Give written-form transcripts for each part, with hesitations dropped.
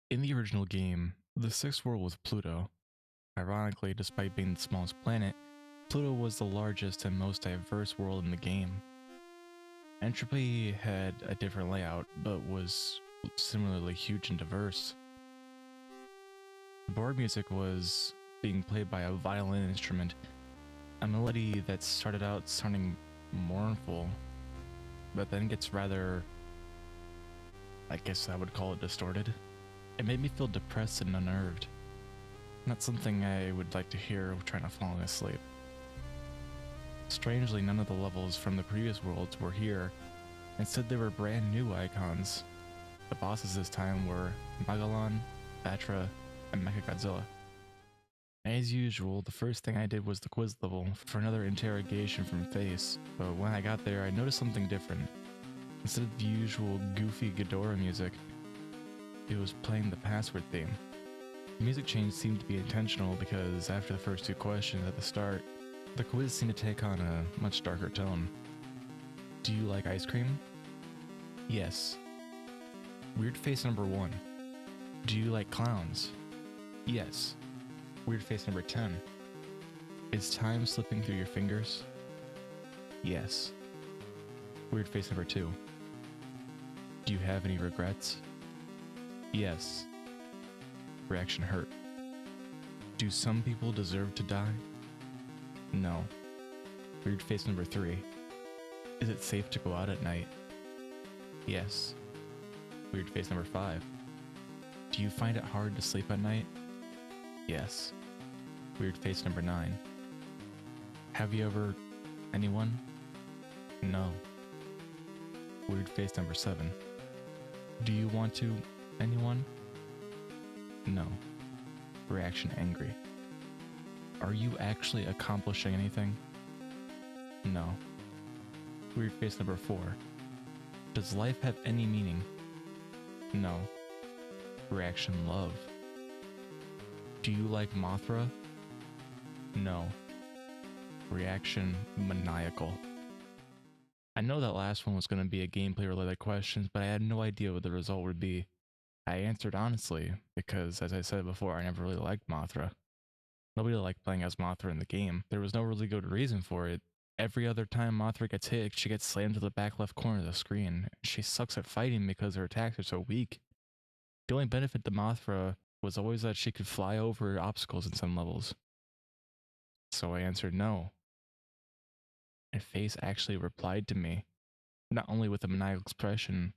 In the original game, the sixth world was Pluto. Ironically, despite being the smallest planet, Pluto was the largest and most diverse world in the game. Entropy had a different layout, but was similarly huge and diverse. The board music was being played by a violin instrument, a melody that started out sounding mournful, but then gets rather, I guess I would call it distorted. It made me feel depressed and unnerved. Not something I would like to hear trying to fall asleep. Strangely, none of the levels from the previous worlds were here. Instead, they were brand new icons. The bosses this time were Magellan, Batra, and Godzilla. As usual, the first thing I did was the quiz level for another interrogation from Face, but when I got there, I noticed something different. Instead of the usual goofy Ghidorah music, it was playing the password theme. The music change seemed to be intentional because after the first two questions at the start, the quiz seemed to take on a much darker tone. Do you like ice cream? Yes. Weird face number 1. Do you like clowns? Yes. Weird face number 10. Is time slipping through your fingers? Yes. Weird face number 2. Do you have any regrets? Yes. Reaction hurt. Do some people deserve to die? No. Weird face number 3. Is it safe to go out at night? Yes. Weird face number 5. Do you find it hard to sleep at night? Yes. Weird face number 9. Have you ever... anyone? No. Weird face number 7. Do you want to... anyone? No. Reaction angry. Are you actually accomplishing anything? No. Weird face number 4. Does life have any meaning? No. Reaction love. Do you like Mothra? No. Reaction maniacal. I know that last one was going to be a gameplay related question, but I had no idea what the result would be. I answered honestly, because as I said before, I never really liked Mothra. Nobody liked playing as Mothra in the game. There was no really good reason for it. Every other time Mothra gets hit, she gets slammed to the back left corner of the screen. She sucks at fighting because her attacks are so weak. The only benefit to Mothra was always that she could fly over obstacles in some levels. So I answered no. And Face actually replied to me, not only with a maniacal expression,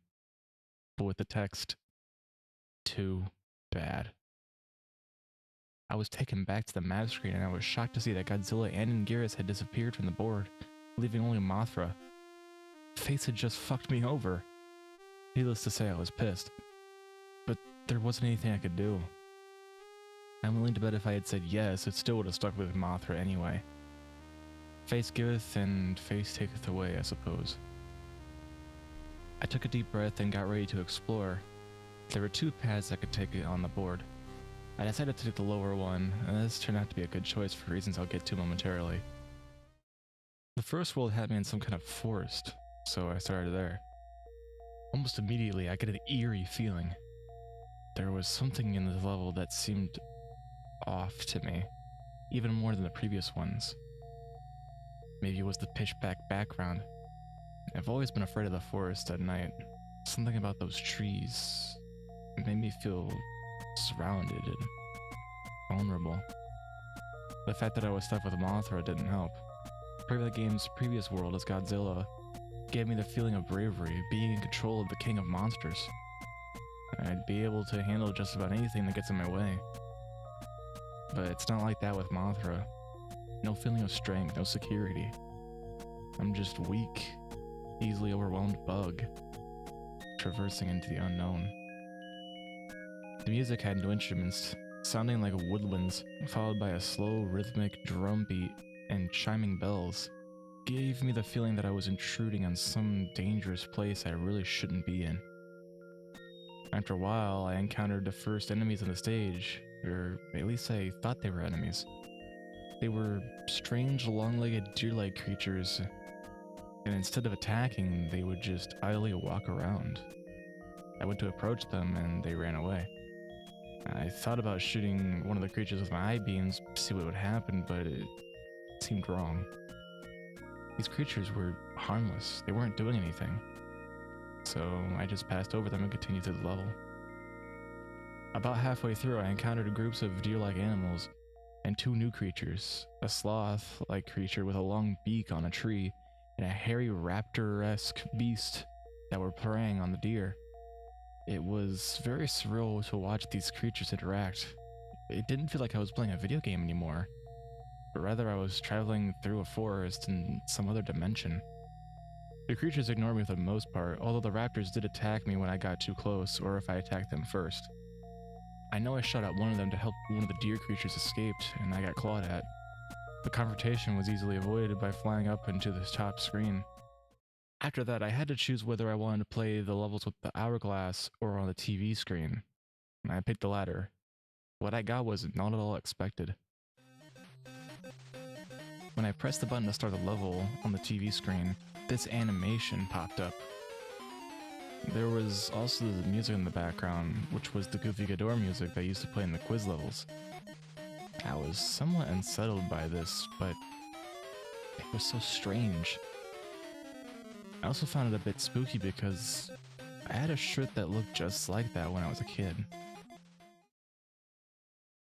but with the text, too bad. I was taken back to the map screen and I was shocked to see that Godzilla and Anguirus had disappeared from the board, leaving only Mothra. Face had just fucked me over. Needless to say, I was pissed. But there wasn't anything I could do. I'm willing to bet if I had said yes, it still would have stuck with Mothra anyway. Face giveth and face taketh away, I suppose. I took a deep breath and got ready to explore. There were two paths I could take on the board. I decided to take the lower one, and this turned out to be a good choice for reasons I'll get to momentarily. The first world had me in some kind of forest, so I started there. Almost immediately, I get an eerie feeling. There was something in this level that seemed off to me, even more than the previous ones. Maybe it was the pitch black background. I've always been afraid of the forest at night. Something about those trees made me feel surrounded and vulnerable. The fact that I was stuck with Mothra didn't help. The game's previous world as Godzilla gave me the feeling of bravery, being in control of the king of monsters. I'd be able to handle just about anything that gets in my way. But it's not like that with Mothra. No feeling of strength, no security. I'm just weak, easily overwhelmed bug, traversing into the unknown. The music had no instruments, sounding like woodwinds, followed by a slow, rhythmic drum beat and chiming bells, gave me the feeling that I was intruding on some dangerous place I really shouldn't be in. After a while, I encountered the first enemies on the stage, or at least I thought they were enemies. They were strange, long-legged deer-like creatures, and instead of attacking, they would just idly walk around. I went to approach them, and they ran away. I thought about shooting one of the creatures with my eye beams to see what would happen, but it seemed wrong. These creatures were harmless. They weren't doing anything. So I just passed over them and continued through the level. About halfway through, I encountered groups of deer-like animals and two new creatures, a sloth-like creature with a long beak on a tree, and a hairy raptor-esque beast that were preying on the deer. It was very surreal to watch these creatures interact. It didn't feel like I was playing a video game anymore, but rather I was traveling through a forest in some other dimension. The creatures ignored me for the most part, although the raptors did attack me when I got too close or if I attacked them first. I know I shot at one of them to help one of the deer creatures escaped, and I got clawed at. The confrontation was easily avoided by flying up into the top screen. After that, I had to choose whether I wanted to play the levels with the hourglass or on the TV screen. And I picked the latter. What I got was not at all expected. When I pressed the button to start the level on the TV screen, this animation popped up. There was also the music in the background, which was the Goofy Gador music that used to play in the quiz levels. I was somewhat unsettled by this, but it was so strange. I also found it a bit spooky because I had a shirt that looked just like that when I was a kid.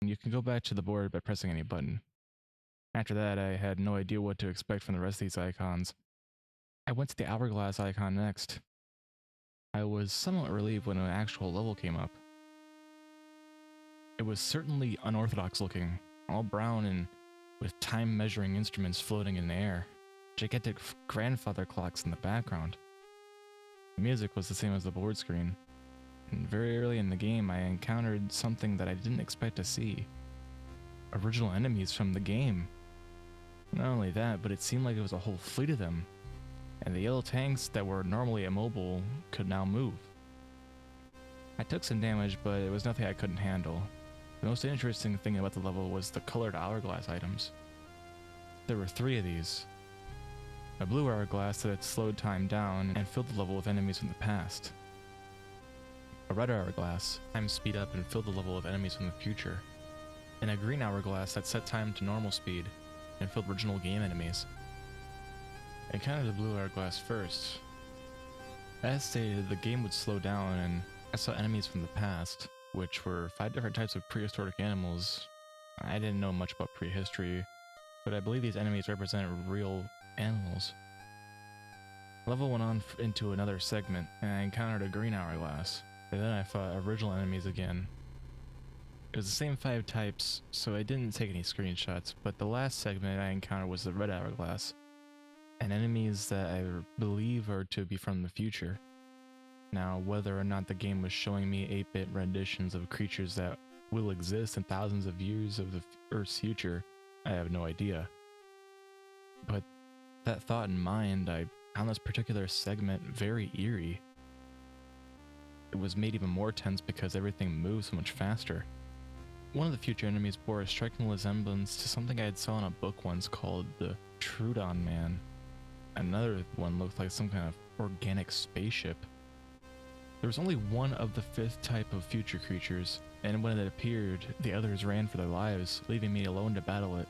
You can go back to the board by pressing any button. After that, I had no idea what to expect from the rest of these icons. I went to the hourglass icon next. I was somewhat relieved when an actual level came up. It was certainly unorthodox looking, all brown and with time measuring instruments floating in the air, gigantic grandfather clocks in the background. The music was the same as the board screen, and very early in the game I encountered something that I didn't expect to see. Original enemies from the game. Not only that, but it seemed like it was a whole fleet of them, and the yellow tanks that were normally immobile could now move. I took some damage, but it was nothing I couldn't handle. The most interesting thing about the level was the colored hourglass items. There were 3 of these. A blue hourglass that had slowed time down and filled the level with enemies from the past. A red hourglass, time speed up and filled the level with enemies from the future. And a green hourglass that set time to normal speed and filled original game enemies. I encountered the blue hourglass first. As stated, the game would slow down and I saw enemies from the past, which were 5 different types of prehistoric animals. I didn't know much about prehistory, but I believe these enemies represented real animals. The level went on into another segment, and I encountered a green hourglass, and then I fought original enemies again. It was the same 5 types, so I didn't take any screenshots, but the last segment I encountered was the red hourglass, and enemies that I believe are to be from the future. Now, whether or not the game was showing me 8-bit renditions of creatures that will exist in thousands of years of the Earth's future, I have no idea. But that thought in mind, I found this particular segment very eerie. It was made even more tense because everything moved so much faster. One of the future enemies bore a striking resemblance to something I had saw in a book once called the Trudon Man. Another one looked like some kind of organic spaceship. There was only one of the 5th type of future creatures, and when it appeared, the others ran for their lives, leaving me alone to battle it.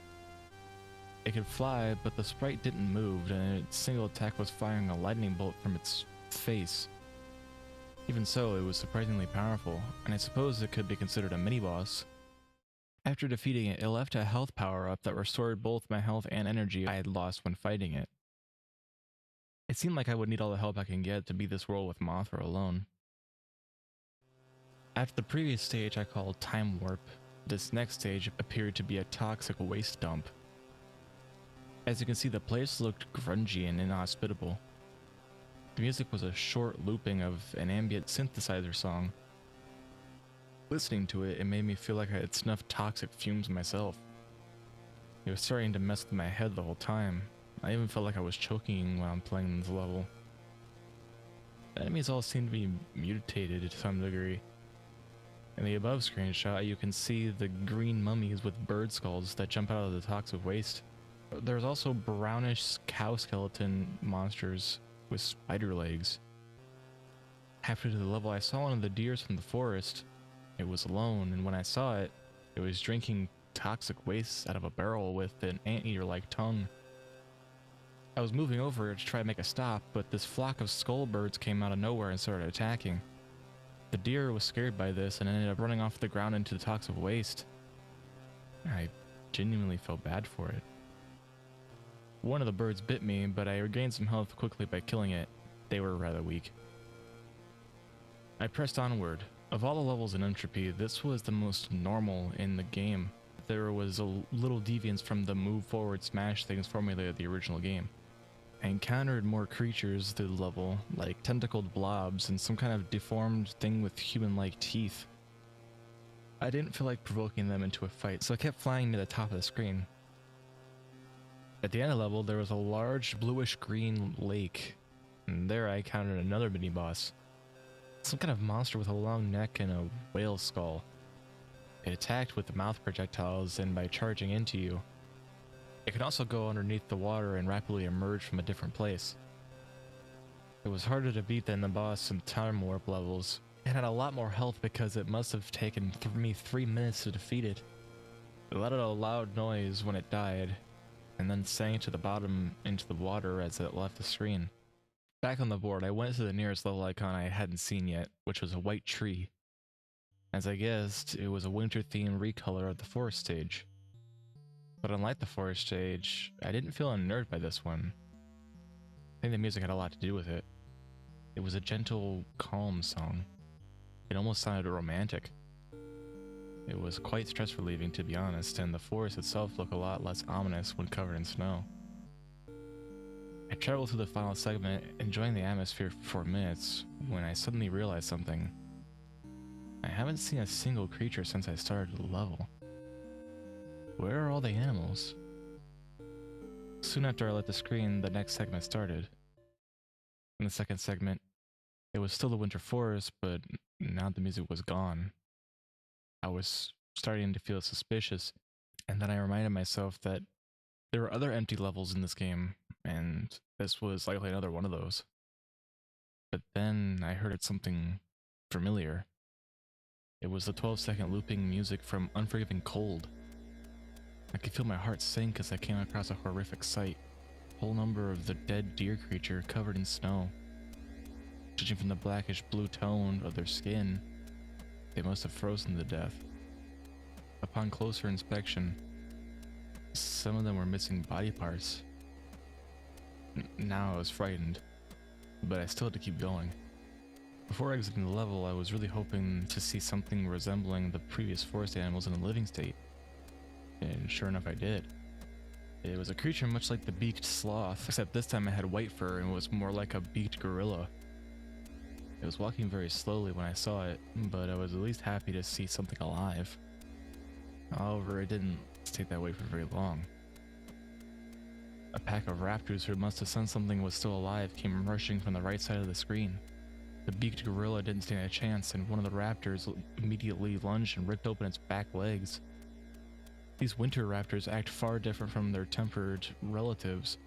It could fly, but the sprite didn't move, and its single attack was firing a lightning bolt from its face. Even so, it was surprisingly powerful, and I suppose it could be considered a mini-boss. After defeating it, it left a health power-up that restored both my health and energy I had lost when fighting it. It seemed like I would need all the help I can get to beat this world with Mothra alone. After the previous stage I called Time Warp, this next stage appeared to be a toxic waste dump. As you can see, the place looked grungy and inhospitable. The music was a short looping of an ambient synthesizer song. Listening to it, it made me feel like I had snuffed toxic fumes myself. It was starting to mess with my head the whole time. I even felt like I was choking while I'm playing this level. The enemies all seem to be mutated to some degree. In the above screenshot, you can see the green mummies with bird skulls that jump out of the toxic waste. There's also brownish cow skeleton monsters with spider legs. Halfway to the level, I saw one of the deers from the forest. It was alone, and when I saw it, it was drinking toxic waste out of a barrel with an anteater-like tongue. I was moving over to try to make a stop, but this flock of skull birds came out of nowhere and started attacking. The deer was scared by this and ended up running off the ground into the toxic waste. I genuinely felt bad for it. One of the birds bit me, but I regained some health quickly by killing it. They were rather weak. I pressed onward. Of all the levels in Entropy, this was the most normal in the game. There was a little deviance from the move forward smash things formula of the original game. I encountered more creatures through the level, like tentacled blobs and some kind of deformed thing with human-like teeth. I didn't feel like provoking them into a fight, so I kept flying near the top of the screen. At the end of the level, there was a large bluish-green lake, and there I encountered another mini-boss. Some kind of monster with a long neck and a whale skull. It attacked with the mouth projectiles and by charging into you. It could also go underneath the water and rapidly emerge from a different place. It was harder to beat than the boss in time warp levels. It had a lot more health because it must have taken me 3 minutes to defeat it. It let out a loud noise when it died, and then sank to the bottom into the water as it left the screen. Back on the board, I went to the nearest level icon I hadn't seen yet, which was a white tree. As I guessed, it was a winter-themed recolor of the forest stage. But unlike the forest stage, I didn't feel unnerved by this one. I think the music had a lot to do with it. It was a gentle, calm song. It almost sounded romantic. It was quite stress-relieving, to be honest, and the forest itself looked a lot less ominous when covered in snow. I traveled through the final segment, enjoying the atmosphere for 4 minutes, when I suddenly realized something. I haven't seen a single creature since I started the level. Where are all the animals? Soon after I left the screen, the next segment started. In the second segment, it was still the winter forest, but now the music was gone. I was starting to feel suspicious, and then I reminded myself that there were other empty levels in this game, and this was likely another one of those. But then I heard something familiar. It was the 12-second looping music from Unforgiving Cold. I could feel my heart sink as I came across a horrific sight. A whole number of the dead deer creature covered in snow. Judging from the blackish blue tone of their skin, they must have frozen to death. Upon closer inspection, some of them were missing body parts. Now I was frightened, but I still had to keep going. Before exiting the level, I was really hoping to see something resembling the previous forest animals in a living state. And sure enough, I did. It was a creature much like the beaked sloth, except this time it had white fur and was more like a beaked gorilla. It was walking very slowly when I saw it, but I was at least happy to see something alive. However, it didn't stay that way for very long. A pack of raptors who must have sensed something was still alive came rushing from the right side of the screen. The beaked gorilla didn't stand a chance, and one of the raptors immediately lunged and ripped open its back legs. These winter raptors act far different from their tempered relatives.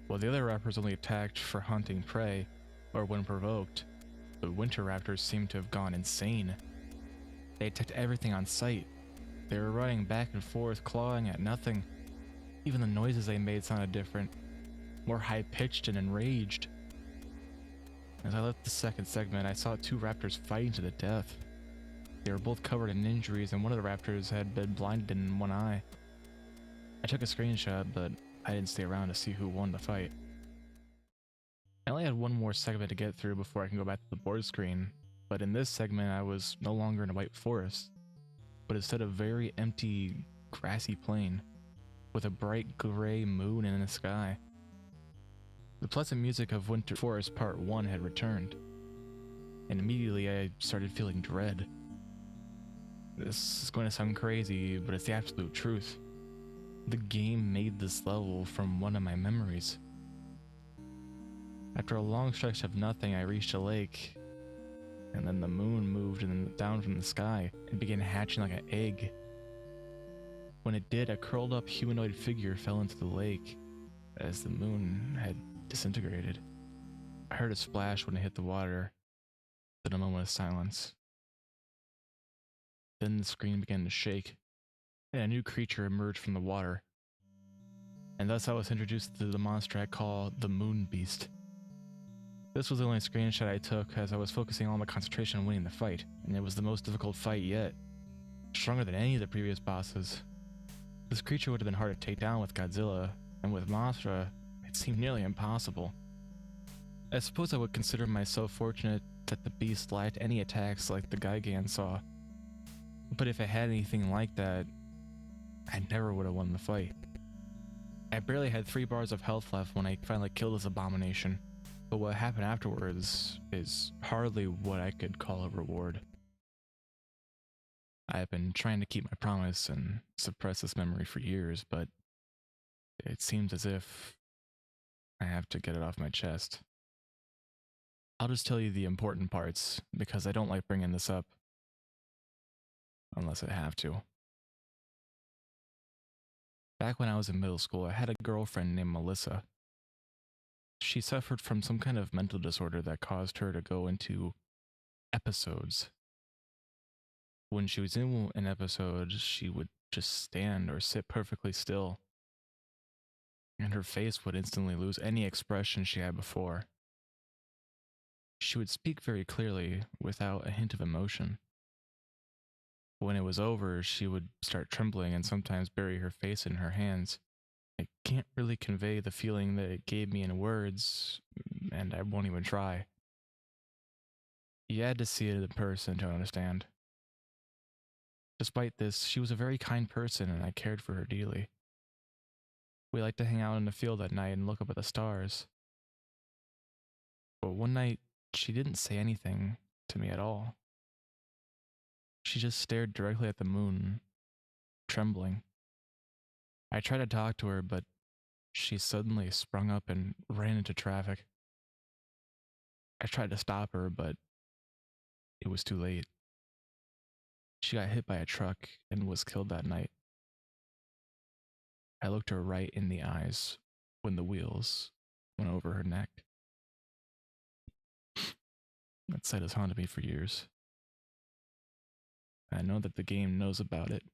While the other raptors only attacked for hunting prey, or when provoked, the winter raptors seemed to have gone insane. They attacked everything on sight. They were running back and forth, clawing at nothing. Even the noises they made sounded different, more high-pitched and enraged. As I left the second segment, I saw 2 raptors fighting to the death. They were both covered in injuries, and one of the raptors had been blinded in one eye. I took a screenshot, but I didn't stay around to see who won the fight. I only had one more segment to get through before I can go back to the board screen, but in this segment I was no longer in a white forest, but instead a very empty, grassy plain, with a bright gray moon in the sky. The pleasant music of Winter Forest Part 1 had returned, and immediately I started feeling dread. This is going to sound crazy, but it's the absolute truth. The game made this level from one of my memories. After a long stretch of nothing, I reached a lake, and then the moon moved down from the sky and began hatching like an egg. When it did, a curled up humanoid figure fell into the lake as the moon had disintegrated. I heard a splash when it hit the water, then a moment of silence. Then the screen began to shake, and a new creature emerged from the water. And thus I was introduced to the monster I call the Moon Beast. This was the only screenshot I took as I was focusing all my concentration on winning the fight, and it was the most difficult fight yet. Stronger than any of the previous bosses. This creature would have been hard to take down with Godzilla, and with Mothra, it seemed nearly impossible. I suppose I would consider myself fortunate that the beast lacked any attacks like the Gigan saw. But if it had anything like that, I never would have won the fight. I barely had 3 bars of health left when I finally killed this abomination, but what happened afterwards is hardly what I could call a reward. I've been trying to keep my promise and suppress this memory for years, but it seems as if I have to get it off my chest. I'll just tell you the important parts, because I don't like bringing this up. Unless I have to. Back when I was in middle school, I had a girlfriend named Melissa. She suffered from some kind of mental disorder that caused her to go into episodes. When she was in an episode, she would just stand or sit perfectly still, and her face would instantly lose any expression she had before. She would speak very clearly, without a hint of emotion. When it was over, she would start trembling and sometimes bury her face in her hands. I can't really convey the feeling that it gave me in words, and I won't even try. You had to see it in person to understand. Despite this, she was a very kind person and I cared for her dearly. We liked to hang out in the field at night and look up at the stars. But one night, she didn't say anything to me at all. She just stared directly at the moon, trembling. I tried to talk to her, but she suddenly sprung up and ran into traffic. I tried to stop her, but it was too late. She got hit by a truck and was killed that night. I looked her right in the eyes when the wheels went over her neck. That sight has haunted me for years. I know that the game knows about it,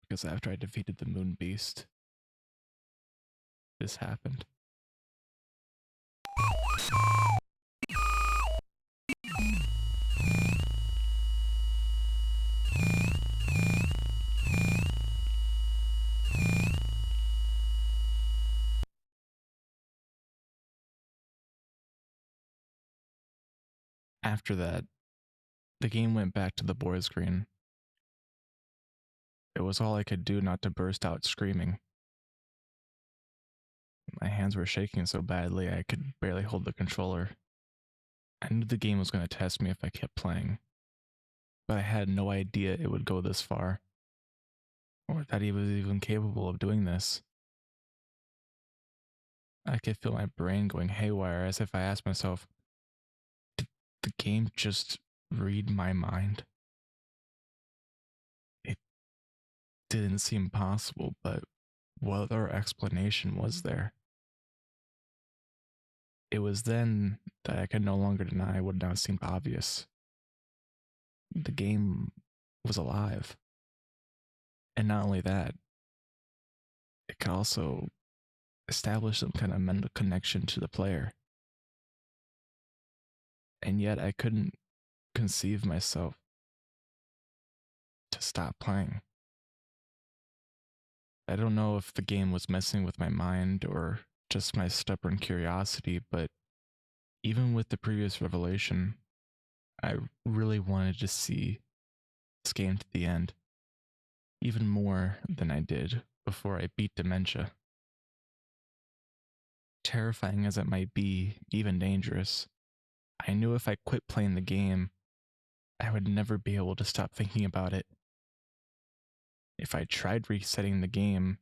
because after I defeated the Moon Beast, this happened. After that, the game went back to the board screen. It was all I could do not to burst out screaming. My hands were shaking so badly I could barely hold the controller. I knew the game was going to test me if I kept playing, but I had no idea it would go this far, or that he was even capable of doing this. I could feel my brain going haywire as if I asked myself, did the game just read my mind? It didn't seem possible, but what other explanation was there? It was then that I could no longer deny what now seemed obvious. The game was alive. And not only that, it could also establish some kind of mental connection to the player. And yet I couldn't conceive myself to stop playing. I don't know if the game was messing with my mind or just my stubborn curiosity, but even with the previous revelation, I really wanted to see this game to the end, even more than I did before I beat dementia. Terrifying as it might be, even dangerous, I knew if I quit playing the game, I would never be able to stop thinking about it. If I tried resetting the game,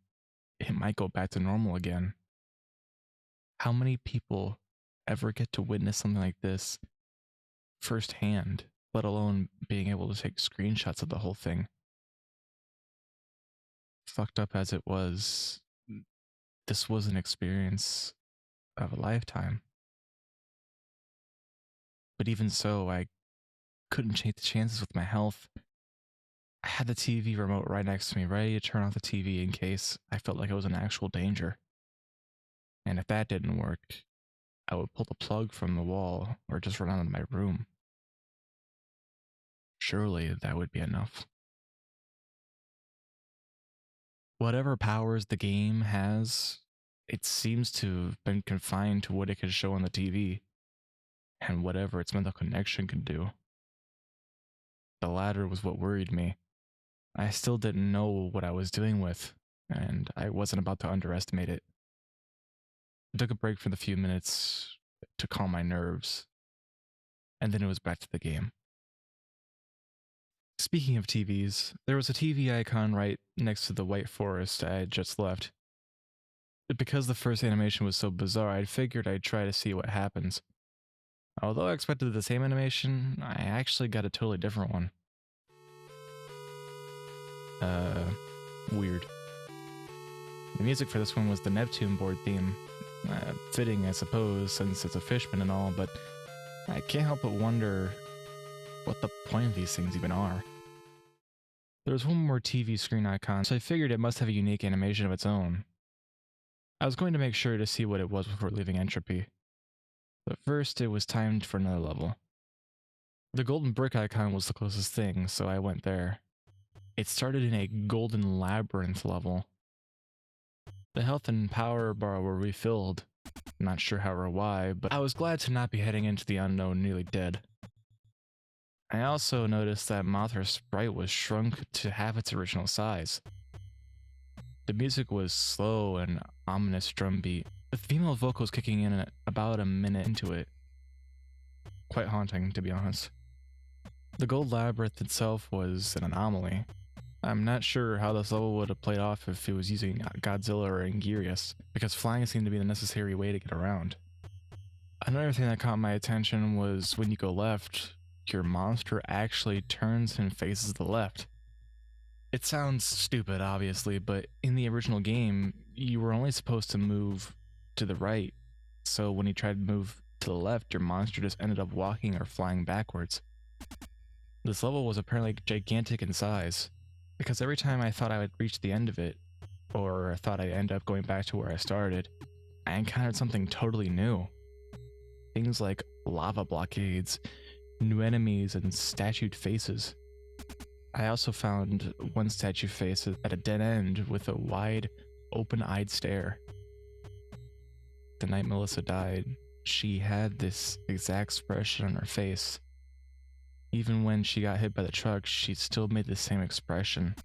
it might go back to normal again. How many people ever get to witness something like this firsthand, let alone being able to take screenshots of the whole thing? Fucked up as it was, this was an experience of a lifetime. But even so, I couldn't take the chances with my health. I had the TV remote right next to me, ready to turn off the TV in case I felt like it was in actual danger. And if that didn't work, I would pull the plug from the wall or just run out of my room. Surely that would be enough. Whatever powers the game has, it seems to have been confined to what it could show on the TV and whatever its mental connection could do. The latter was what worried me. I still didn't know what I was dealing with, and I wasn't about to underestimate it. I took a break for the few minutes to calm my nerves, and then it was back to the game. Speaking of TVs, there was a TV icon right next to the white forest I had just left. Because the first animation was so bizarre, I figured I'd try to see what happens. Although I expected the same animation, I actually got a totally different one. Weird. The music for this one was the Neptune board theme. Fitting, I suppose, since it's a fishman and all, but I can't help but wonder what the point of these things even are. There was one more TV screen icon, so I figured it must have a unique animation of its own. I was going to make sure to see what it was before leaving Entropy. But first, it was timed for another level. The golden brick icon was the closest thing, so I went there. It started in a golden labyrinth level. The health and power bar were refilled. Not sure how or why, but I was glad to not be heading into the unknown nearly dead. I also noticed that Mothra's sprite was shrunk to half its original size. The music was slow and ominous drum beat, with female vocals kicking in at about a minute into it. Quite haunting, to be honest. The gold labyrinth itself was an anomaly. I'm not sure how this level would have played off if it was using Godzilla or Ingirius, because flying seemed to be the necessary way to get around. Another thing that caught my attention was when you go left, your monster actually turns and faces the left. It sounds stupid, obviously, but in the original game, you were only supposed to move to the right, so when you tried to move to the left, your monster just ended up walking or flying backwards. This level was apparently gigantic in size, because every time I thought I would reach the end of it, or I thought I'd end up going back to where I started, I encountered something totally new. Things like lava blockades, new enemies, and statued faces. I also found one statue face at a dead end with a wide, open-eyed stare. The night Melissa died, she had this exact expression on her face. Even when she got hit by the truck, she still made the same expression.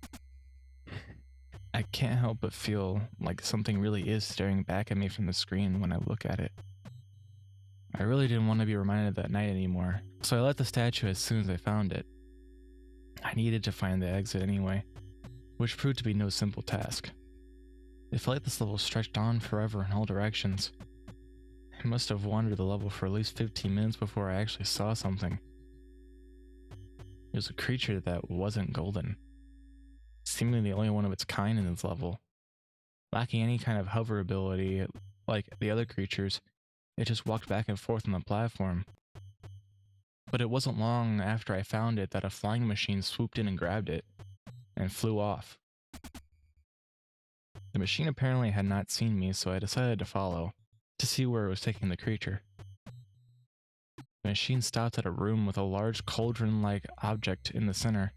I can't help but feel like something really is staring back at me from the screen when I look at it. I really didn't want to be reminded of that night anymore, so I left the statue as soon as I found it. I needed to find the exit anyway, which proved to be no simple task. It felt like this level stretched on forever in all directions. I must have wandered the level for at least 15 minutes before I actually saw something. It was a creature that wasn't golden, seemingly the only one of its kind in this level. Lacking any kind of hover ability like the other creatures, it just walked back and forth on the platform. But it wasn't long after I found it that a flying machine swooped in and grabbed it, and flew off. The machine apparently had not seen me, so I decided to follow, to see where it was taking the creature. The machine stopped at a room with a large cauldron-like object in the center.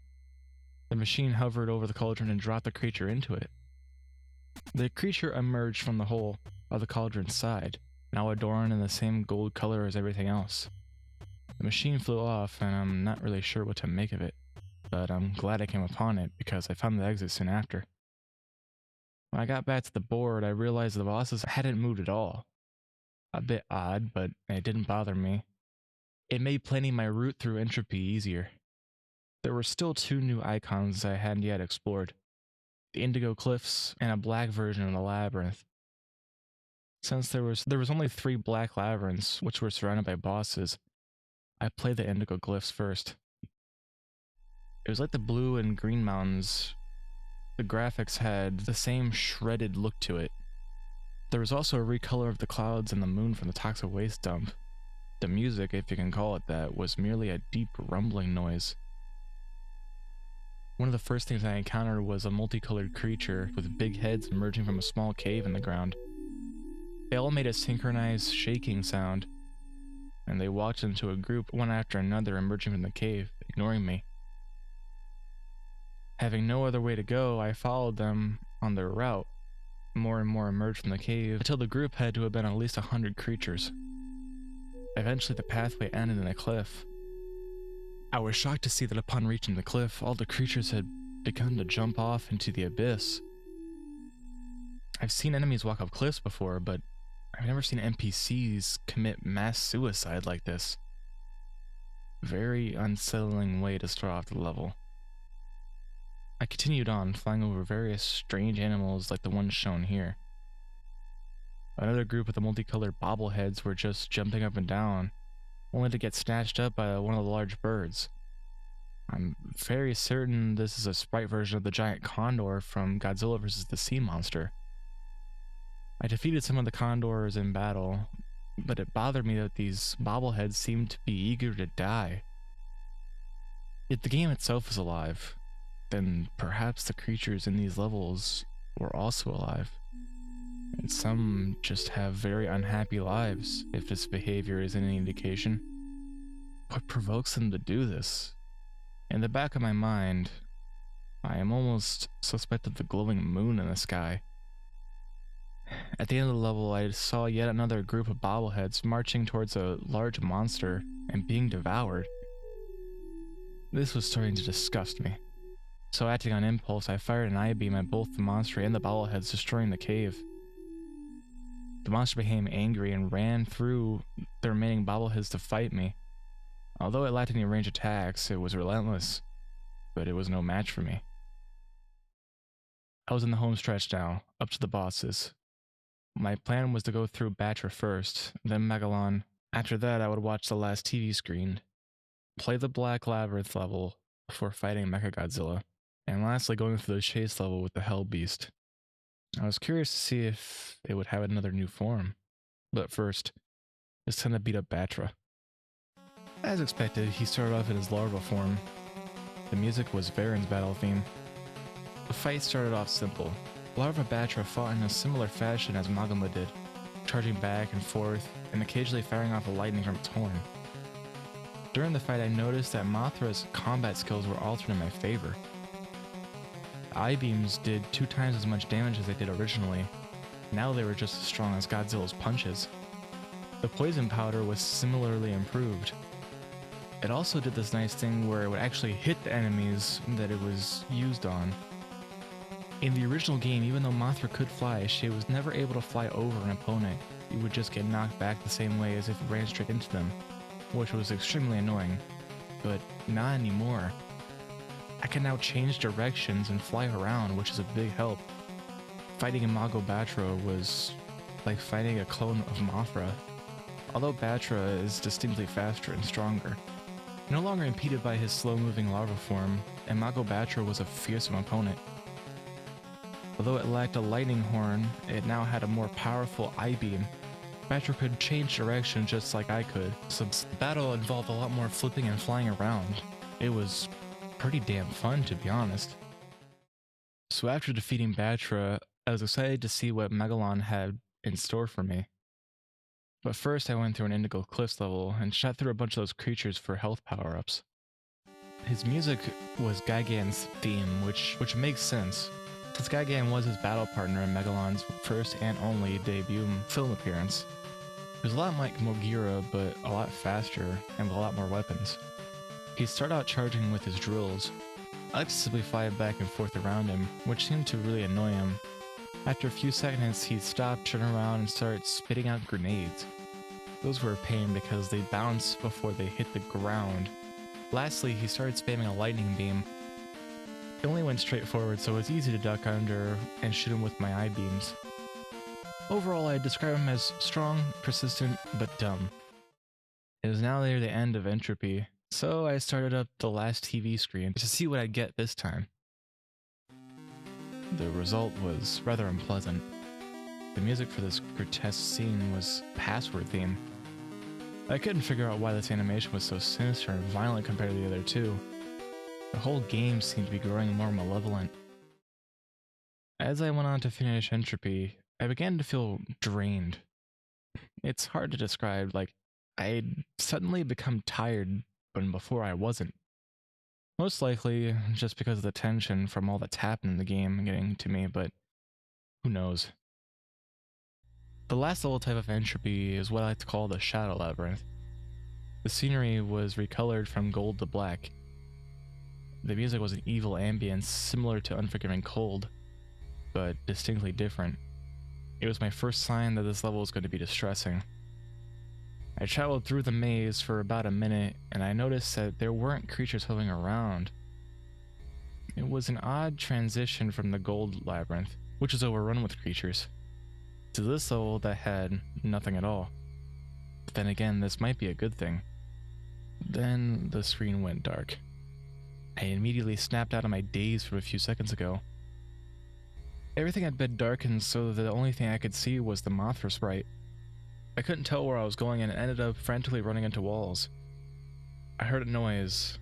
The machine hovered over the cauldron and dropped the creature into it. The creature emerged from the hole of the cauldron's side, now adorned in the same gold color as everything else. The machine flew off, and I'm not really sure what to make of it, but I'm glad I came upon it because I found the exit soon after. When I got back to the board, I realized the bosses hadn't moved at all. A bit odd, but it didn't bother me. It made planning my route through Entropy easier. There were still two new icons I hadn't yet explored, the Indigo Cliffs and a black version of the labyrinth. Since there was only 3 black labyrinths, which were surrounded by bosses, I played the Indigo Glyphs first. It was like the blue and green mountains. The graphics had the same shredded look to it. There was also a recolor of the clouds and the moon from the toxic waste dump. The music, if you can call it that, was merely a deep rumbling noise. One of the first things I encountered was a multicolored creature with big heads emerging from a small cave in the ground. They all made a synchronized shaking sound, and they walked into a group one after another emerging from the cave, ignoring me. Having no other way to go, I followed them on their route. More and more emerged from the cave until the group had to have been at least 100 creatures. Eventually the pathway ended in a cliff. I was shocked to see that upon reaching the cliff, all the creatures had begun to jump off into the abyss. I've seen enemies walk off cliffs before, but I've never seen NPCs commit mass suicide like this. Very unsettling way to start off the level. I continued on, flying over various strange animals like the ones shown here. Another group of the multicolored bobbleheads were just jumping up and down, only to get snatched up by one of the large birds. I'm very certain this is a sprite version of the giant condor from Godzilla vs. the Sea Monster. I defeated some of the condors in battle, but it bothered me that these bobbleheads seemed to be eager to die. If the game itself is alive, then perhaps the creatures in these levels were also alive. And some just have very unhappy lives, if this behavior is any indication. What provokes them to do this? In the back of my mind, I am almost suspected the glowing moon in the sky. At the end of the level, I saw yet another group of bobbleheads marching towards a large monster and being devoured. This was starting to disgust me. So acting on impulse, I fired an I-beam at both the monster and the bobbleheads, destroying the cave. The monster became angry and ran through the remaining bobbleheads to fight me. Although it lacked any range attacks, it was relentless, but it was no match for me. I was in the home stretch now, up to the bosses. My plan was to go through Batra first, then Megalon. After that, I would watch the last TV screen, play the Black Labyrinth level before fighting Mechagodzilla, and lastly going through the chase level with the Hell Beast. I was curious to see if it would have another new form, but first, it's time to beat up Batra. As expected, he started off in his larva form. The music was Varen's battle theme. The fight started off simple. Larva Batra fought in a similar fashion as Magma did, charging back and forth and occasionally firing off lightning from its horn. During the fight, I noticed that Mothra's combat skills were altered in my favor. I-beams did 2 times as much damage as they did originally. Now they were just as strong as Godzilla's punches. The poison powder was similarly improved. It also did this nice thing where it would actually hit the enemies that it was used on. In the original game, even though Mothra could fly, she was never able to fly over an opponent. You would just get knocked back the same way as if it ran straight into them, which was extremely annoying. But not anymore. I can now change directions and fly around, which is a big help. Fighting Imago Batra was like fighting a clone of Mothra. Although Batra is distinctly faster and stronger. No longer impeded by his slow-moving larva form, Imago Batra was a fearsome opponent. Although it lacked a lightning horn, it now had a more powerful I-beam. Batra could change direction just like I could, so the battle involved a lot more flipping and flying around. It was pretty damn fun, to be honest. So after defeating Batra, I was excited to see what Megalon had in store for me. But first I went through an Indigo Cliffs level and shot through a bunch of those creatures for health power-ups. His music was Gigan's theme, which makes sense, since Gigan was his battle partner in Megalon's first and only debut film appearance. He was a lot like Mogira, but a lot faster and with a lot more weapons. He'd start out charging with his drills. I like to simply fly back and forth around him, which seemed to really annoy him. After a few seconds, he'd stop, turn around, and start spitting out grenades. Those were a pain because they bounce before they hit the ground. Lastly, he started spamming a lightning beam. It only went straight forward, so it was easy to duck under and shoot him with my I-beams. Overall, I'd describe him as strong, persistent, but dumb. It was now near the end of Entropy, so I started up the last TV screen to see what I'd get this time. The result was rather unpleasant. The music for this grotesque scene was Password theme. I couldn't figure out why this animation was so sinister and violent compared to the other two. The whole game seemed to be growing more malevolent. As I went on to finish Entropy, I began to feel drained. It's hard to describe, like, I'd suddenly become tired when before I wasn't. Most likely just because of the tension from all that's happened in the game getting to me, but who knows. The last level type of Entropy is what I like to call the Shadow Labyrinth. The scenery was recolored from gold to black. The music was an evil ambience similar to Unforgiving Cold, but distinctly different. It was my first sign that this level was going to be distressing. I traveled through the maze for about a minute, and I noticed that there weren't creatures hovering around. It was an odd transition from the Gold Labyrinth, which is overrun with creatures, to this level that had nothing at all. But then again, this might be a good thing. Then the screen went dark. I immediately snapped out of my daze from a few seconds ago. Everything had been darkened so that the only thing I could see was the Mothra sprite. I couldn't tell where I was going and ended up frantically running into walls. I heard a noise,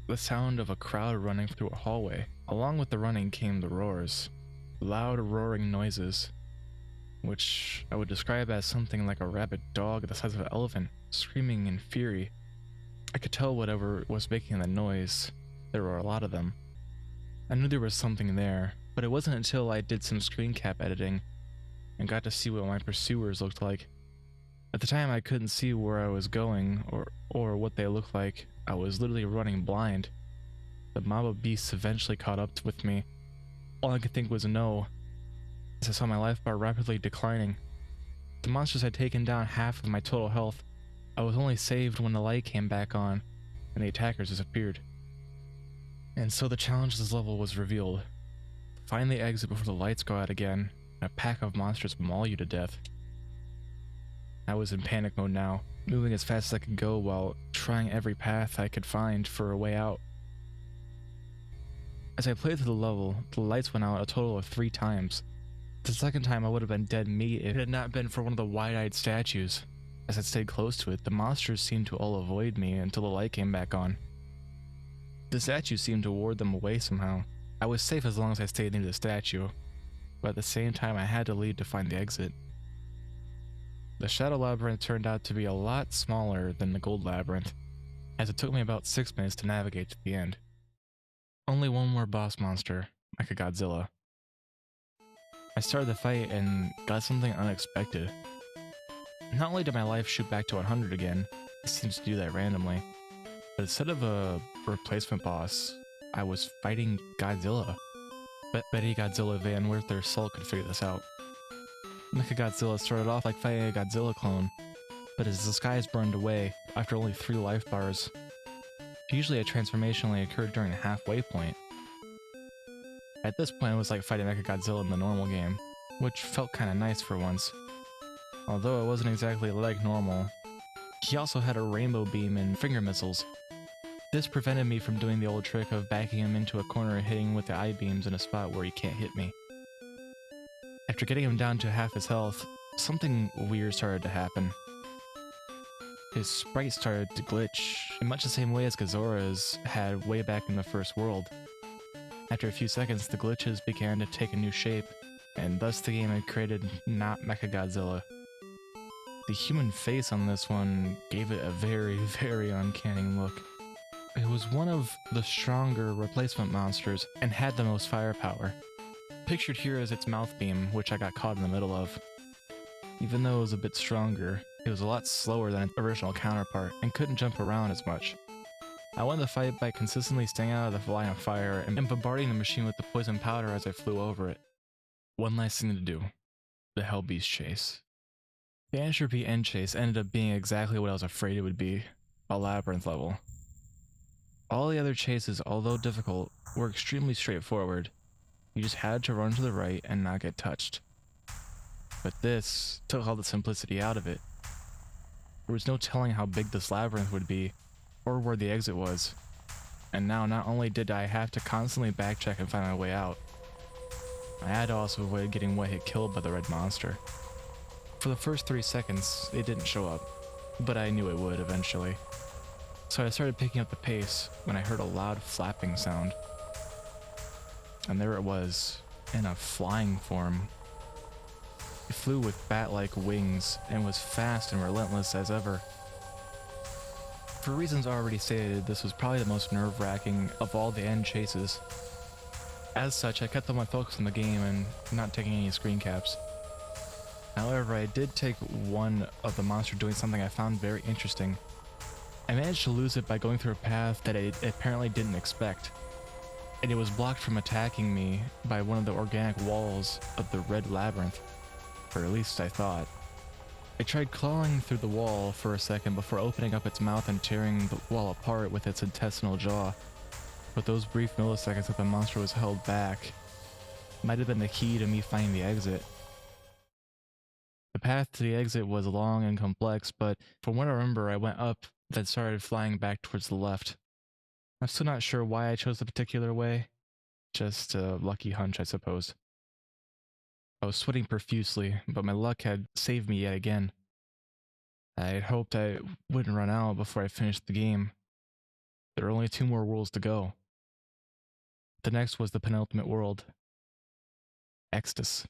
the sound of a crowd running through a hallway. Along with the running came the roars, loud roaring noises, which I would describe as something like a rabid dog the size of an elephant, screaming in fury. I could tell whatever was making the noise. There were a lot of them. I knew there was something there, but it wasn't until I did some screen cap editing and got to see what my pursuers looked like. At the time I couldn't see where I was going or what they looked like. I was literally running blind. The mob of beasts eventually caught up with me. All I could think was no, as I saw my life bar rapidly declining. The monsters had taken down half of my total health. I was only saved when the light came back on and the attackers disappeared. And so the challenge of this level was revealed. Find the exit before the lights go out again, and a pack of monsters maul you to death. I was in panic mode now, moving as fast as I could go while trying every path I could find for a way out. As I played through the level, the lights went out a total of 3 times. The second time I would have been dead meat if it had not been for one of the wide-eyed statues. As I stayed close to it, the monsters seemed to all avoid me until the light came back on. The statue seemed to ward them away somehow. I was safe as long as I stayed near the statue, but at the same time I had to leave to find the exit. The Shadow Labyrinth turned out to be a lot smaller than the Gold Labyrinth, as it took me about 6 minutes to navigate to the end. Only one more boss monster, Godzilla. I started the fight and got something unexpected. Not only did my life shoot back to 100 again, it seems to do that randomly, but instead of a replacement boss, I was fighting Godzilla. But Betty Godzilla Van Werther Salt could figure this out. Godzilla started off like fighting a Godzilla clone, but his disguise burned away after only 3 life bars. Usually a transformation only occurred during the halfway point. At this point it was like fighting Godzilla in the normal game, which felt kinda nice for once. Although it wasn't exactly like normal. He also had a rainbow beam and finger missiles. This prevented me from doing the old trick of backing him into a corner and hitting him with the eye beams in a spot where he can't hit me. After getting him down to half his health, something weird started to happen. His sprite started to glitch in much the same way as Gazora's had way back in the first world. After a few seconds, the glitches began to take a new shape, and thus the game had created not Mechagodzilla. The human face on this one gave it a very, very uncanny look. It was one of the stronger replacement monsters and had the most firepower. Pictured here is its mouth beam, which I got caught in the middle of. Even though it was a bit stronger, it was a lot slower than its original counterpart and couldn't jump around as much. I won the fight by consistently staying out of the line of fire and bombarding the machine with the poison powder as I flew over it. One last thing to do. The Hellbeast chase. The Entropy end chase ended up being exactly what I was afraid it would be, a labyrinth level. All the other chases, although difficult, were extremely straightforward. You just had to run to the right and not get touched. But this took all the simplicity out of it. There was no telling how big this labyrinth would be, or where the exit was. And now not only did I have to constantly backtrack and find my way out, I had to also avoid getting one-hit killed by the red monster. For the first 3 seconds, it didn't show up, but I knew it would eventually. So I started picking up the pace when I heard a loud flapping sound. And there it was, in a flying form. It flew with bat-like wings and was fast and relentless as ever. For reasons already stated, this was probably the most nerve-wracking of all the end chases. As such, I kept all my focus on the game and not taking any screen caps. However, I did take one of the monster doing something I found very interesting. I managed to lose it by going through a path that I apparently didn't expect, and it was blocked from attacking me by one of the organic walls of the red labyrinth, or at least I thought. I tried clawing through the wall for a second before opening up its mouth and tearing the wall apart with its intestinal jaw, but those brief milliseconds that the monster was held back might have been the key to me finding the exit. The path to the exit was long and complex, but from what I remember, I went up, then started flying back towards the left. I'm still not sure why I chose the particular way. Just a lucky hunch, I suppose. I was sweating profusely, but my luck had saved me yet again. I had hoped I wouldn't run out before I finished the game. There were only 2 more worlds to go. The next was the penultimate world, Extus.